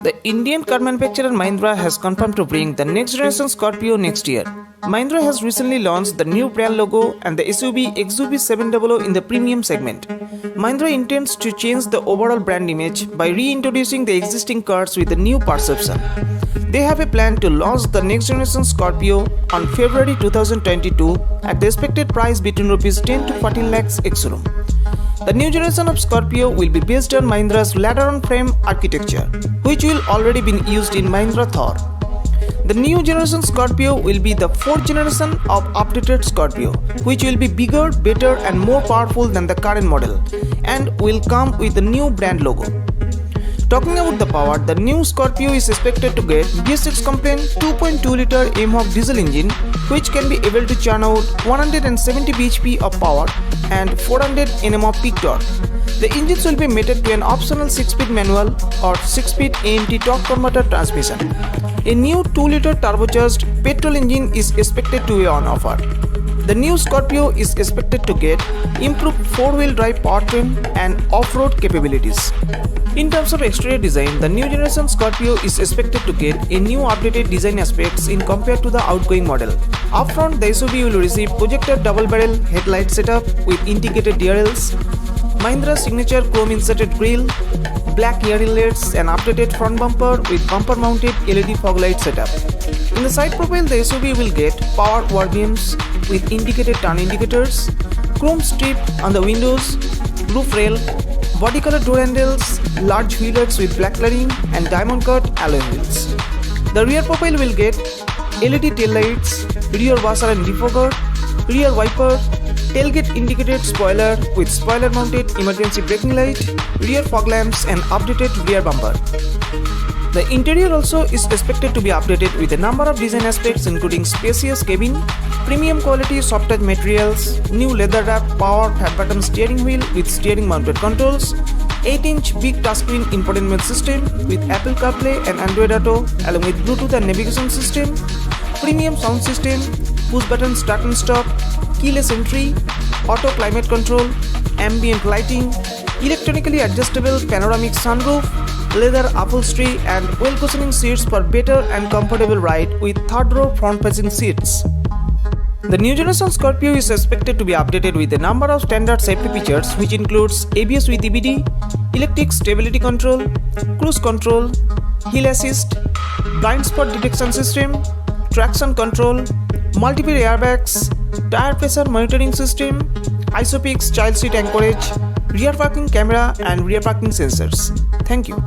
The Indian car manufacturer Mahindra has confirmed to bring the next generation Scorpio next year. Mahindra has recently launched the new brand logo and the SUV XUV700 in the premium segment. Mahindra intends to change the overall brand image by reintroducing the existing cars with a new perception. They have a plan to launch the next generation Scorpio on February 2022 at the expected price between Rs 10 to 14 lakhs ex-showroom. The new generation of Scorpio will be based on Mahindra's ladder-on-frame architecture, which will already be used in Mahindra Thar. The new generation Scorpio will be the fourth generation of updated Scorpio, which will be bigger, better and more powerful than the current model and will come with a new brand logo. Talking about the power, the new Scorpio is expected to get V6 compliant 2.2-liter MHOG diesel engine, which can be able to churn out 170 bhp of power and 400 Nm of peak torque. The engines will be mated to an optional 6-speed manual or 6-speed AMT torque converter transmission. A new 2-liter turbocharged petrol engine is expected to be on offer. The new Scorpio is expected to get improved 4-wheel drive powertrain and off-road capabilities. In terms of exterior design, the new generation Scorpio is expected to get a new updated design aspects in compared to the outgoing model. Up front, the SUV will receive projected double-barrel headlight setup with integrated DRLs, Mahindra signature chrome-inserted grille, black air inlets, and updated front bumper with bumper-mounted LED fog light setup. In the side profile, the SUV will get power wall beams with indicated turn indicators, chrome strip on the windows, roof rail, body color door handles, large wheelers with black cladding and diamond cut alloy wheels. The rear profile will get LED tail lights, rear washer and defogger, rear wiper, tailgate indicated spoiler with spoiler mounted emergency braking light, rear fog lamps and updated rear bumper. The interior also is expected to be updated with a number of design aspects including spacious cabin, premium quality soft touch materials, new leather wrapped power fat bottom steering wheel with steering mounted controls, 8-inch big touchscreen infotainment system with Apple CarPlay and Android Auto along with Bluetooth and navigation system, premium sound system, push button start and stop, keyless entry, auto climate control, ambient lighting, electronically adjustable panoramic sunroof, leather upholstery and well cushioning seats for better and comfortable ride with third row front facing seats. The new generation Scorpio is expected to be updated with a number of standard safety features which includes ABS with EBD, electric stability control, cruise control, hill assist, blind spot detection system, traction control, multiple airbags, tire pressure monitoring system, ISOPIX child seat anchorage, rear parking camera and rear parking sensors. Thank you.